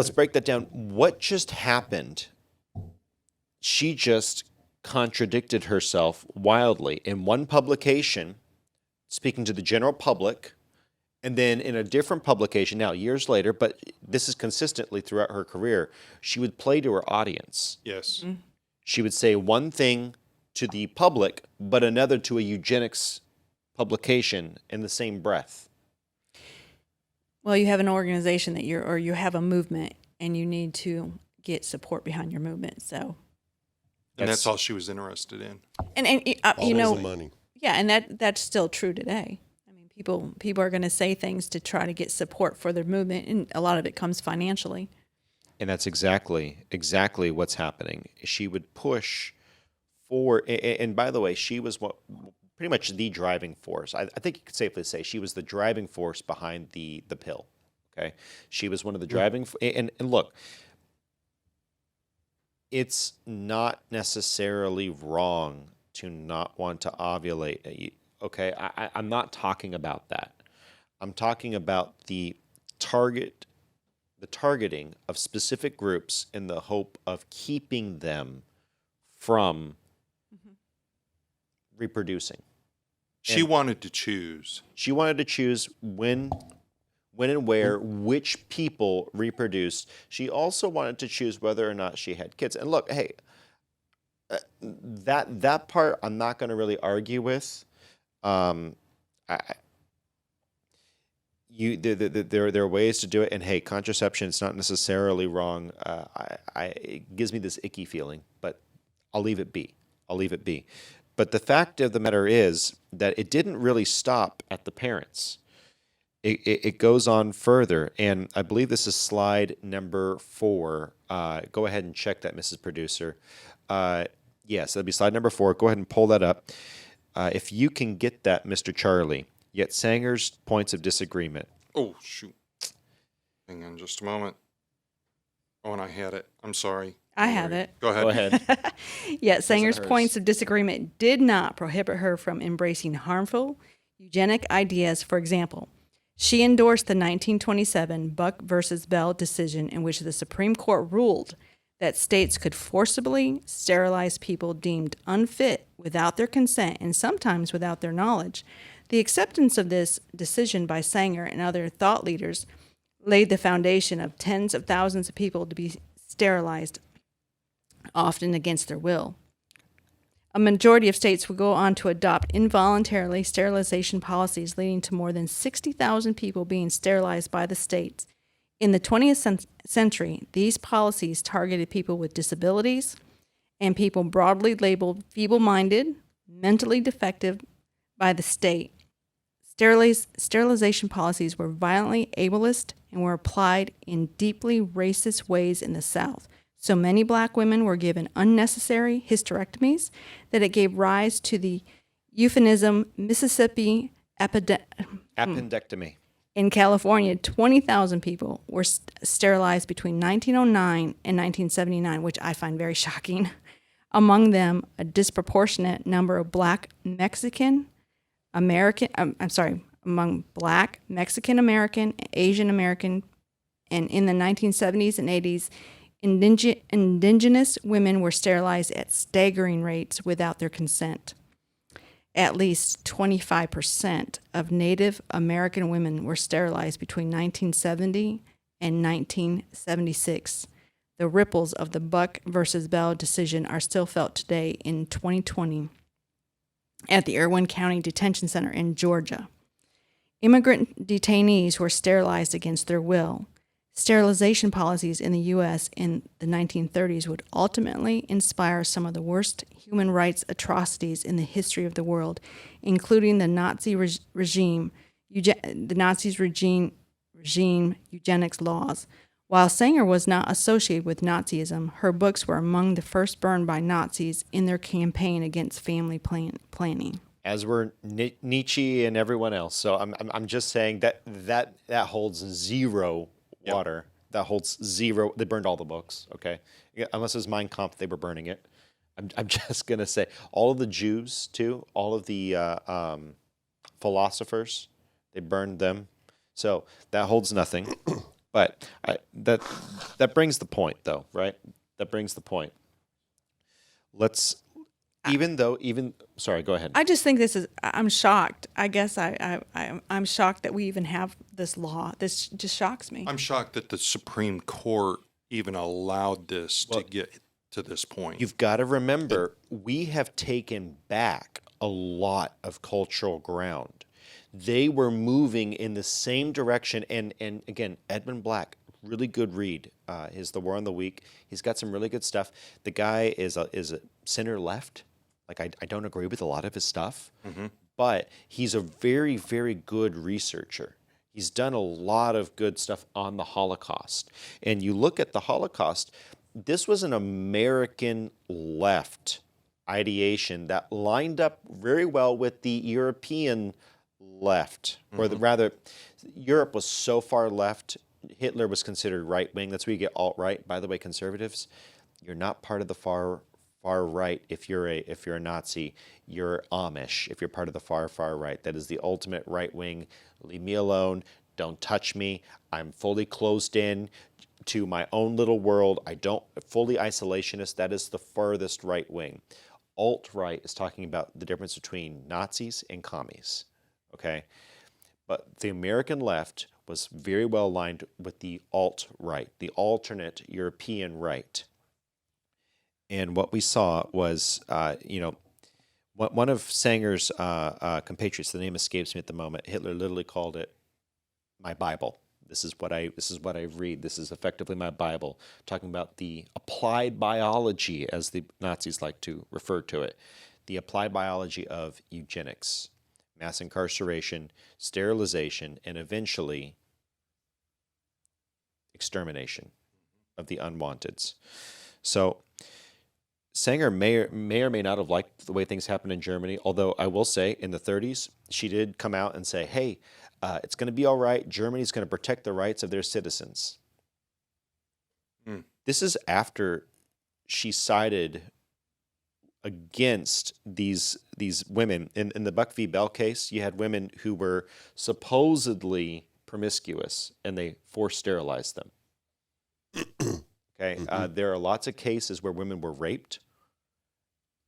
break that down. What just happened? She just contradicted herself wildly in one publication, speaking to the general public, and then in a different publication, now years later, but this is consistently throughout her career, she would play to her audience. Yes. Mm-hmm. She would say one thing to the public, but another to a eugenics publication in the same breath. Well, you have an organization that you have a movement, and you need to get support behind your movement. So, And that's all she was interested in. and All you know, the money. yeah, and that's still true today. I mean, people are going to say things to try to get support for their movement, and a lot of it comes financially. And that's exactly what's happening. She would push for, and by the way, she was pretty much the driving force. I think you could safely say she was the driving force behind the pill. Okay, she was one of the driving. And look, it's not necessarily wrong to not want to ovulate. Okay, I'm not talking about that. I'm talking about the targeting of specific groups in the hope of keeping them from reproducing. She wanted to choose. She wanted to choose when and where, which people reproduced. She also wanted to choose whether or not she had kids. And look, hey, that part I'm not going to really argue with. There are ways to do it, and hey, contraception is not necessarily wrong. It gives me this icky feeling, but I'll leave it be. But the fact of the matter is that it didn't really stop at the parents. It goes on further, and I believe this is slide number 4. Go ahead and check that, Mrs. Producer. Yes, that'd be slide number 4. Go ahead and pull that up. If you can get that, Mr. Charlie. Yet Sanger's points of disagreement. Oh, shoot. Hang on just a moment. Oh, and I had it. I'm sorry. I have it. Go ahead. Go ahead. Yet Sanger's hers. points of disagreement did not prohibit her from embracing harmful eugenic ideas. For example, she endorsed the 1927 Buck versus Bell decision, in which the Supreme Court ruled that states could forcibly sterilize people deemed unfit without their consent and sometimes without their knowledge. The acceptance of this decision by Sanger and other thought leaders laid the foundation of tens of thousands of people to be sterilized, often against their will. A majority of states would go on to adopt involuntarily sterilization policies, leading to more than 60,000 people being sterilized by the states. In the 20th century, these policies targeted people with disabilities and people broadly labeled feeble-minded, mentally defective by the state. Sterilization policies were violently ableist and were applied in deeply racist ways in the South. So many black women were given unnecessary hysterectomies that it gave rise to the euphemism Mississippi Appendectomy. In California, 20,000 people were sterilized between 1909 and 1979, which I find very shocking. Among them, a disproportionate number of black Mexican American, among black, Mexican American, Asian American, and in the 1970s and 80s, indigenous women were sterilized at staggering rates without their consent. At least 25% of Native American women were sterilized between 1970 and 1976. The ripples of the Buck versus Bell decision are still felt today in 2020 at the Irwin County Detention Center in Georgia. Immigrant detainees were sterilized against their will. Sterilization policies in the U.S. in the 1930s would ultimately inspire some of the worst human rights atrocities in the history of the world, including the Nazi regime eugenics laws. While Sanger was not associated with Nazism, her books were among the first burned by Nazis in their campaign against family planning. As were Nietzsche and everyone else. So I'm just saying that holds zero water. Yep. That holds zero. They burned all the books. Okay, unless it was Mein Kampf, they were burning it. I'm just gonna say all of the Jews too. All of the philosophers, they burned them. So that holds nothing. But that brings the point, though, right? That brings the point. Sorry, go ahead. I just think I'm shocked. I guess I'm shocked that we even have this law. This just shocks me. I'm shocked that the Supreme Court even allowed this to get to this point. You've got to remember, we have taken back a lot of cultural ground. They were moving in the same direction. And again, Edmund Black, really good read. His The War on the Weak. He's got some really good stuff. The guy is a center left. Like, I don't agree with a lot of his stuff, but he's a very, very good researcher. He's done a lot of good stuff on the Holocaust. And you look at the Holocaust, this was an American left ideation that lined up very well with the European left, or rather, Europe was so far left, Hitler was considered right-wing. That's where you get alt-right. By the way, conservatives, you're not part of the far right. If you're a Nazi, you're Amish. If you're part of the far right, that is the ultimate right wing. Leave me alone. Don't touch me. I'm fully closed in to my own little world. I don't fully isolationist. That is the furthest right wing. Alt-right is talking about the difference between Nazis and commies. Okay, but the American left was very well aligned with the alt-right, the alternate European right. And what we saw was, one of Sanger's compatriots, the name escapes me at the moment. Hitler literally called it my Bible. This is what I read. This is effectively my Bible, talking about the applied biology, as the Nazis like to refer to it, the applied biology of eugenics, mass incarceration, sterilization, and eventually extermination of the unwanteds. So Sanger may or may not have liked the way things happened in Germany, although I will say in the 30s, she did come out and say, hey, it's going to be all right. Germany's going to protect the rights of their citizens. This is after she sided against these women. In the Buck v. Bell case, you had women who were supposedly promiscuous, and they forced sterilized them. Okay, there are lots of cases where women were raped,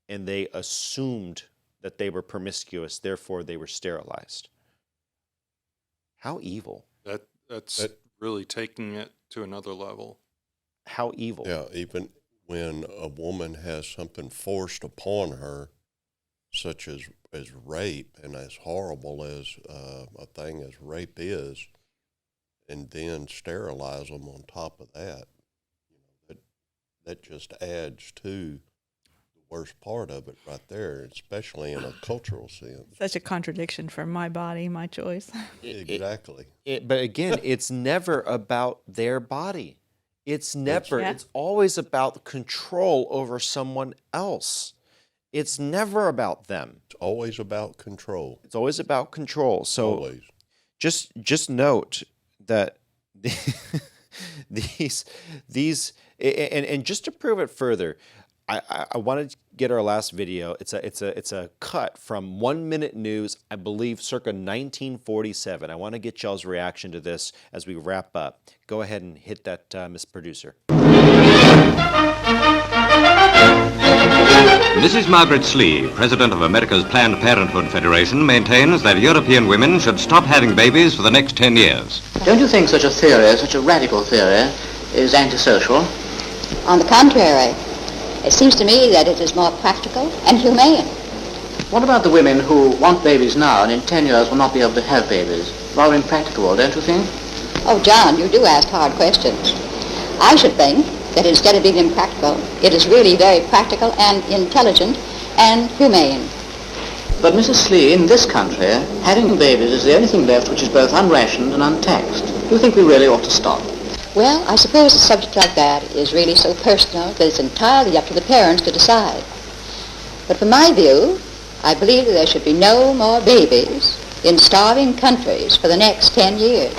and they assumed that they were promiscuous, therefore they were sterilized. How evil! That's really taking it to another level. How evil! Yeah, even when a woman has something forced upon her, such as rape, and as horrible as a thing as rape is, and then sterilize them on top of that, that just adds to the worst part of it right there, especially in a cultural sense. Such a contradiction for my body, my choice. Exactly. But again, it's never about their body. It's never. Yeah. It's always about control over someone else. It's never about them. It's always about control. It's always about control. So Always. just note that these and just to prove it further, I wanted to get our last video. It's a cut from 1 Minute News, I believe, circa 1947. I want to get y'all's reaction to this as we wrap up. Go ahead and hit that, Miss Producer. Mrs. Margaret Slee, president of America's Planned Parenthood Federation, maintains that European women should stop having babies for the next 10 years. Don't you think such a theory, such a radical theory, is antisocial? On the contrary, it seems to me that it is more practical and humane. What about the women who want babies now and in 10 years will not be able to have babies? Rather impractical, don't you think? Oh, John, you do ask hard questions. I should think that instead of being impractical, it is really very practical and intelligent and humane. But Mrs. Slee, in this country, having babies is the only thing left which is both unrationed and untaxed. Do you think we really ought to stop? Well, I suppose a subject like that is really so personal that it's entirely up to the parents to decide. But from my view, I believe that there should be no more babies in starving countries for the next 10 years.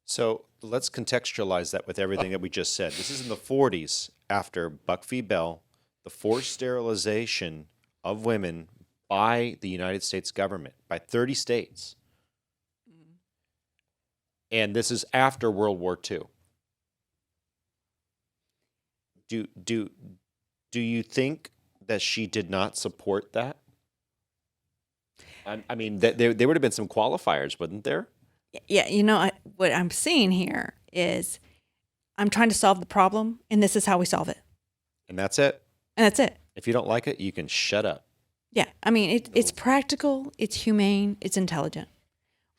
So let's contextualize that with everything that we just said. This is in the 40s, after Buck v. Bell, the forced sterilization of women by the United States government, by 30 states. And this is after World War II. Do you think that she did not support that? I mean, there would have been some qualifiers, wouldn't there? Yeah, you know, what I'm seeing here is I'm trying to solve the problem, and this is how we solve it. And that's it? And that's it. If you don't like it, you can shut up. Yeah, I mean, it's practical, it's humane, it's intelligent.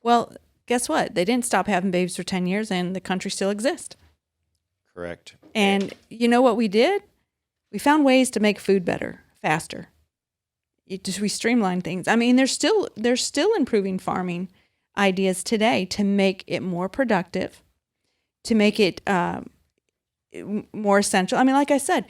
Well, guess what? They didn't stop having babies for 10 years, and the country still exists. Correct. And you know what we did? We found ways to make food better, faster. We streamlined things. I mean, there's still improving farming ideas today to make it more productive, to make it more essential. I mean, like I said,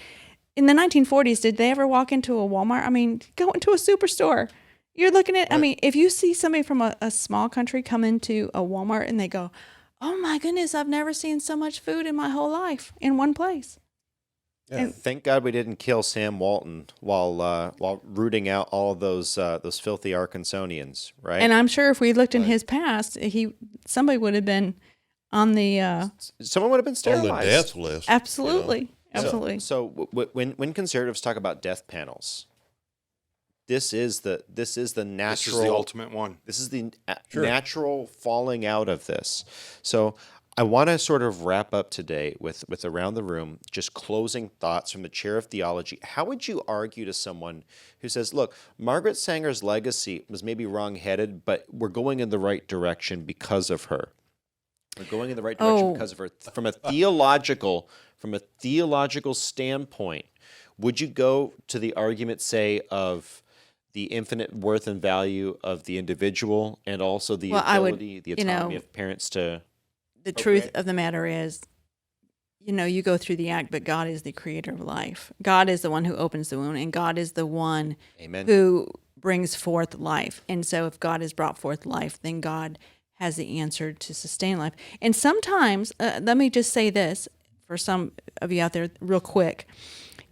in the 1940s, did they ever walk into a Walmart? I mean, go into a superstore. You're looking at, I mean, if you see somebody from a small country come into a Walmart and they go, oh my goodness, I've never seen so much food in my whole life in one place. Yeah. And thank God we didn't kill Sam Walton while rooting out all of those filthy Arkansonians, right? And I'm sure if we looked in his past, somebody would have been on the someone would have been sterilized. On the death list. Absolutely, you know? absolutely. So when conservatives talk about death panels, this is the natural. This is the ultimate one. This is the natural falling out of this. So I want to sort of wrap up today with Around the Room, just closing thoughts from the chair of theology. How would you argue to someone who says, look, Margaret Sanger's legacy was maybe wrong-headed, but we're going in the right direction because of her. We're going in the right direction because of her. From a theological standpoint, would you go to the argument, say, of the infinite worth and value of the individual and also the ability, the autonomy of parents to... The truth of the matter is, you go through the act, but God is the creator of life. God is the one who opens the womb, and God is the one who brings forth life. And so if God has brought forth life, then God has the answer to sustain life. And sometimes, let me just say this for some of you out there real quick.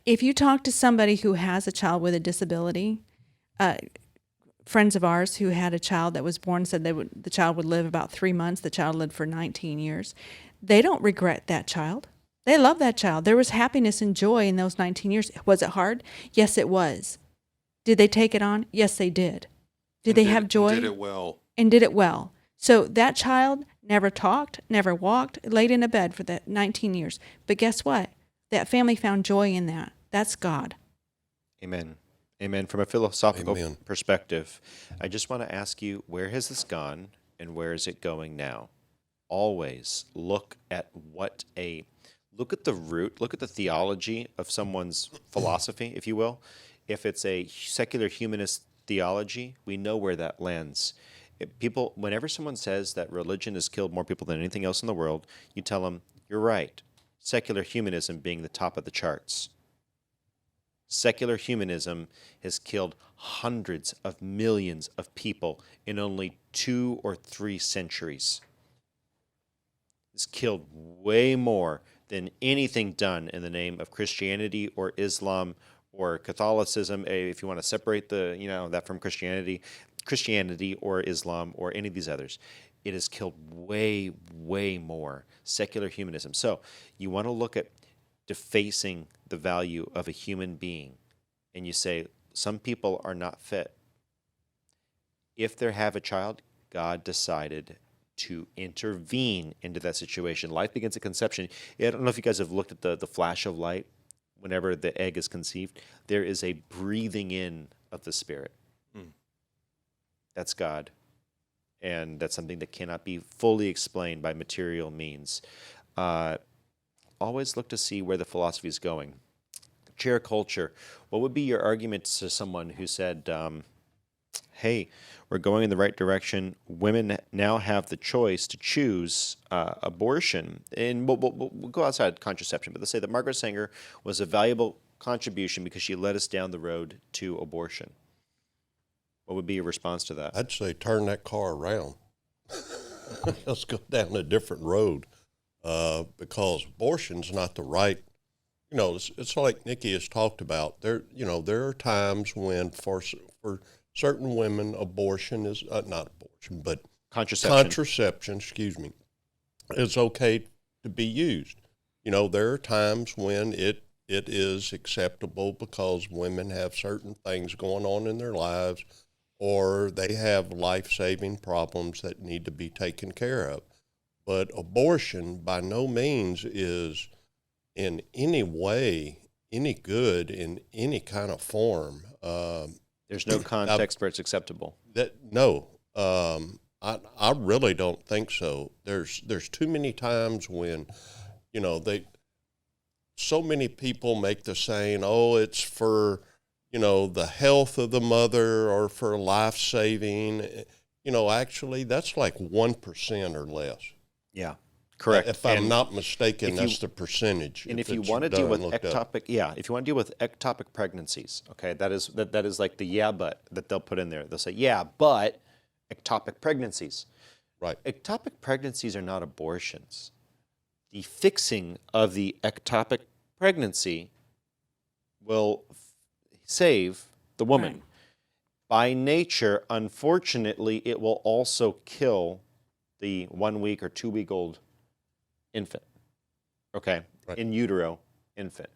If you talk to somebody who has a child with a disability, friends of ours who had a child that was born said the child would live about 3 months. The child lived for 19 years. They don't regret that child. They love that child. There was happiness and joy in those 19 years. Was it hard? Yes, it was. Did they take it on? Yes, they did. Did they have joy? Did it well. And did it well. So that child never talked, never walked, laid in a bed for that 19 years. But guess what? That family found joy in that. That's God. Amen. Amen. From a philosophical Amen. perspective, I just want to ask you, where has this gone and where is it going now? Always look at look at the root, look at the theology of someone's philosophy, if you will. If it's a secular humanist theology, we know where that lands. Whenever someone says that religion has killed more people than anything else in the world, you tell them, you're right. Secular humanism being the top of the charts. Secular humanism has killed hundreds of millions of people in only 2 or 3 centuries. It's killed way more than anything done in the name of Christianity or Islam or Catholicism. If you want to separate that from Christianity or Islam or any of these others, it has killed way, way more secular humanism. So you want to look at defacing the value of a human being, and you say some people are not fit. If they have a child, God decided to intervene into that situation. Life begins at conception. I don't know if you guys have looked at the flash of light whenever the egg is conceived. There is a breathing in of the Spirit. That's God. And that's something that cannot be fully explained by material means. Always look to see where the philosophy is going. Chair culture. What would be your argument to someone who said, hey, we're going in the right direction. Women now have the choice to choose abortion. And we'll go outside contraception, but let's say that Margaret Sanger was a valuable contribution because she led us down the road to abortion. What would be your response to that? I'd say turn that car around. Let's go down a different road. Because abortion's not the right, it's like Nikki has talked about. There are times when for certain women, abortion is not abortion, but contraception, excuse me, is okay to be used. There are times when it is acceptable because women have certain things going on in their lives, or they have life-saving problems that need to be taken care of. But abortion by no means is in any way any good in any kind of form. There's no context where it's acceptable. I really don't think so. There's too many times when, so many people make the saying, oh, it's for, the health of the mother or for life-saving. Actually, that's like 1% or less. Yeah, correct. If I'm not mistaken, that's the percentage. And if you want to deal with ectopic pregnancies, okay, that is like the but that they'll put in there. They'll say, but ectopic pregnancies. Right. Ectopic pregnancies are not abortions. The fixing of the ectopic pregnancy will save the woman. Right. By nature, unfortunately, it will also kill the 1 week or 2 week old infant, okay, right. In utero infant.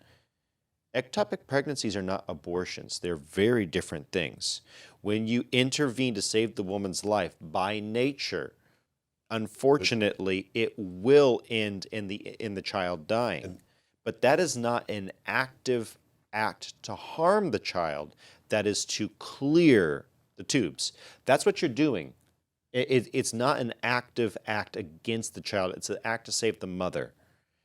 Ectopic pregnancies are not abortions. They're very different things. When you intervene to save the woman's life, by nature, unfortunately, it will end in the child dying. But that is not an active act to harm the child. That is to clear the tubes. That's what you're doing. It's not an active act against the child. It's an act to save the mother.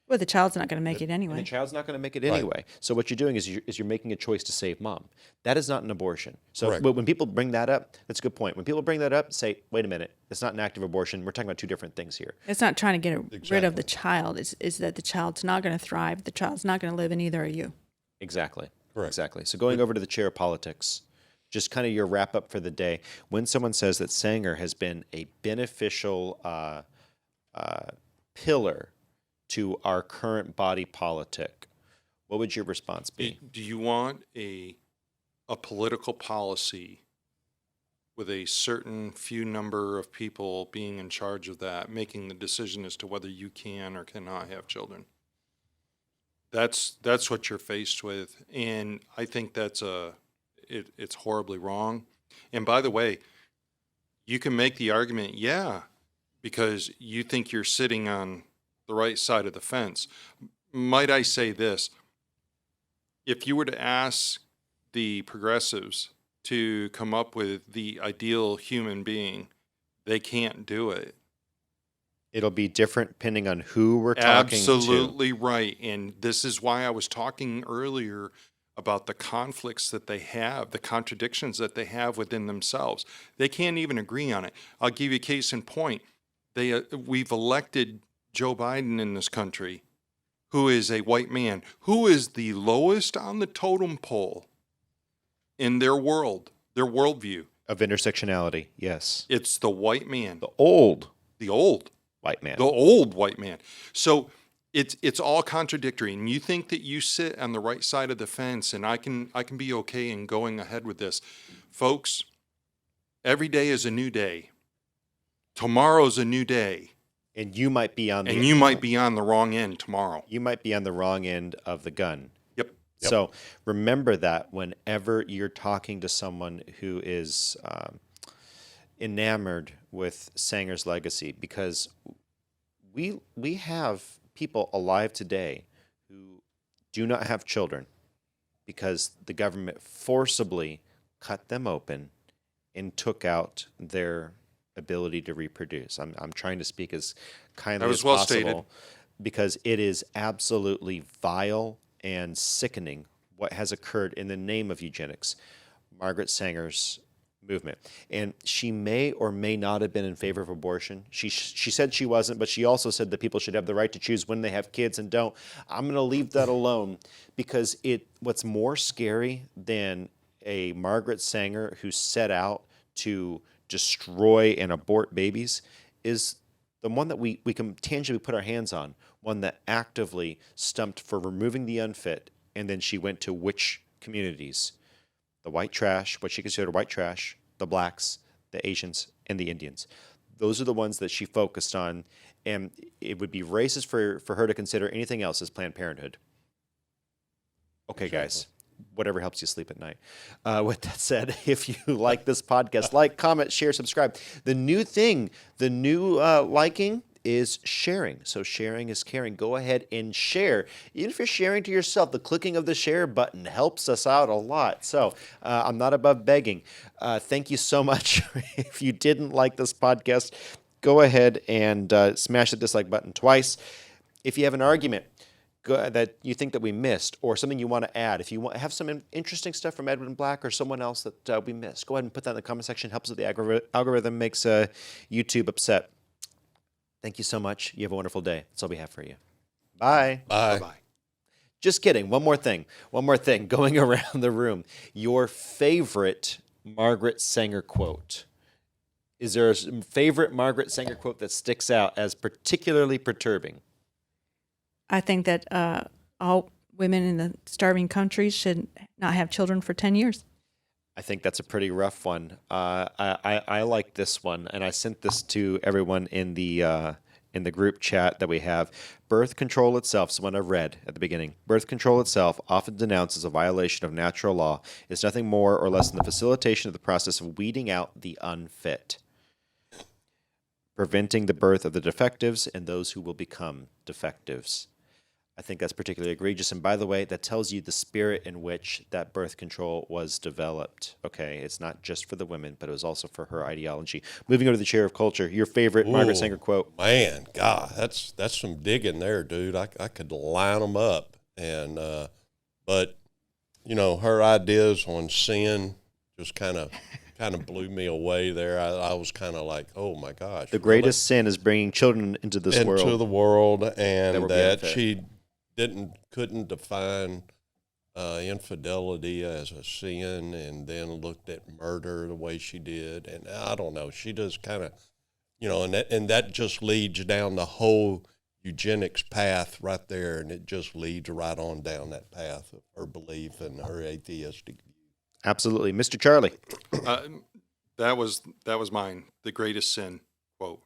Well, the child's not going to make it anyway. And the child's not going to make it anyway. Right. So what you're doing is you're making a choice to save mom. That is not an abortion. So but when people bring that up, that's a good point. When people bring that up, say, wait a minute, it's not an active abortion. We're talking about 2 different things here. It's not trying to get rid of the child. It's that the child's not going to thrive. The child's not going to live, and neither are you. Exactly. Correct. Exactly. So going over to the chair of politics, just kind of your wrap up for the day. When someone says that Sanger has been a beneficial pillar to our current body politic, what would your response be? Do you want a political policy with a certain few number of people being in charge of that, making the decision as to whether you can or cannot have children? That's what you're faced with, and I think that's it's horribly wrong. And by the way, you can make the argument, because you think you're sitting on the right side of the fence. Might I say this? If you were to ask the progressives to come up with the ideal human being, they can't do it. It'll be different depending on who we're talking to. Absolutely right. And this is why I was talking earlier about the conflicts that they have, the contradictions that they have within themselves. They can't even agree on it. I'll give you a case in point. We've elected Joe Biden in this country, who is a white man, who is the lowest on the totem pole in their world, their worldview. Of intersectionality, yes. It's the white man. The old white man. The old white man. So it's all contradictory. And you think that you sit on the right side of the fence and I can be okay in going ahead with this. Folks, every day is a new day. Tomorrow's a new day. And you might be on the wrong end tomorrow. You might be on the wrong end of the gun. Yep. So remember that whenever you're talking to someone who is enamored with Sanger's legacy, because we have people alive today who do not have children because the government forcibly cut them open and took out their ability to reproduce. I'm trying to speak as kindly as possible, stated. Because it is absolutely vile and sickening what has occurred in the name of eugenics. Margaret Sanger's movement, and she may or may not have been in favor of abortion. She said she wasn't, but she also said that people should have the right to choose when they have kids and don't. I'm going to leave that alone, because what's more scary than a Margaret Sanger who set out to destroy and abort babies is the one that we can tangibly put our hands on, one that actively stumped for removing the unfit, and then she went to which communities? The white trash, what she considered white trash, the blacks, the Asians, and the Indians. Those are the ones that she focused on, and it would be racist for her to consider anything else as Planned Parenthood. Okay, guys. Whatever helps you sleep at night. With that said, if you like this podcast, like, comment, share, subscribe. The new liking is sharing. So sharing is caring. Go ahead and share. Even if you're sharing to yourself, the clicking of the share button helps us out a lot. So I'm not above begging. Thank you so much. If you didn't like this podcast, go ahead and smash the dislike button twice. If you have an argument that you think that we missed, or something you want to add, if you have some interesting stuff from Edwin Black or someone else that we missed, go ahead and put that in the comment section. Helps with the algorithm, makes YouTube upset. Thank you so much. You have a wonderful day. That's all we have for you. Bye. Bye. Bye-bye. Just kidding. One more thing going around the room. Your favorite Margaret Sanger quote. Is there a favorite Margaret Sanger quote that sticks out as particularly perturbing? I think that all women in the starving countries should not have children for 10 years. I think that's a pretty rough one. I like this one, and I sent this to everyone in the group chat that we have. Birth control itself, so one I read at the beginning. Birth control itself, often denounced as a violation of natural law, is nothing more or less than the facilitation of the process of weeding out the unfit, preventing the birth of the defectives and those who will become defectives. I think that's particularly egregious. And by the way, that tells you the spirit in which that birth control was developed. Okay, it's not just for the women, but it was also for her ideology. Moving on to the chair of culture, your favorite Margaret Sanger quote. Man, God, that's some digging there, dude. I could line them up. And but you know, her ideas on sin just kind of blew me away there. I was kind of like, oh my gosh. The greatest sin is bringing children into this world. Into the world, and that unfit. she couldn't define infidelity as a sin, and then looked at murder the way she did. And I don't know, she just kind of, you know, and that just leads down the whole eugenics path right there, and it just leads right on down that path of her belief and her atheistic view. Absolutely. Mr. Charlie. That was mine, the greatest sin quote.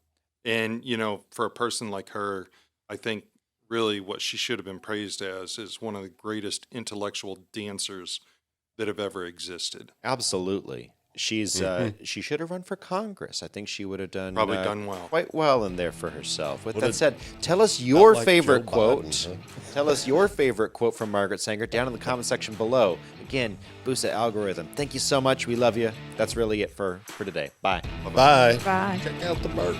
And, you know, for a person like her, I think really what she should have been praised as is one of the greatest intellectual dancers that have ever existed. Absolutely. She's she should have run for Congress. I think she would have done Probably done well. quite well in there for herself. With Would that have- said, tell us your like favorite Joe quote. Biden, Tell us your favorite quote from Margaret Sanger down in the comment section below. Again, boost the algorithm. Thank you so much. We love you. That's really it for today. Bye. Bye. Bye. Check out the bird.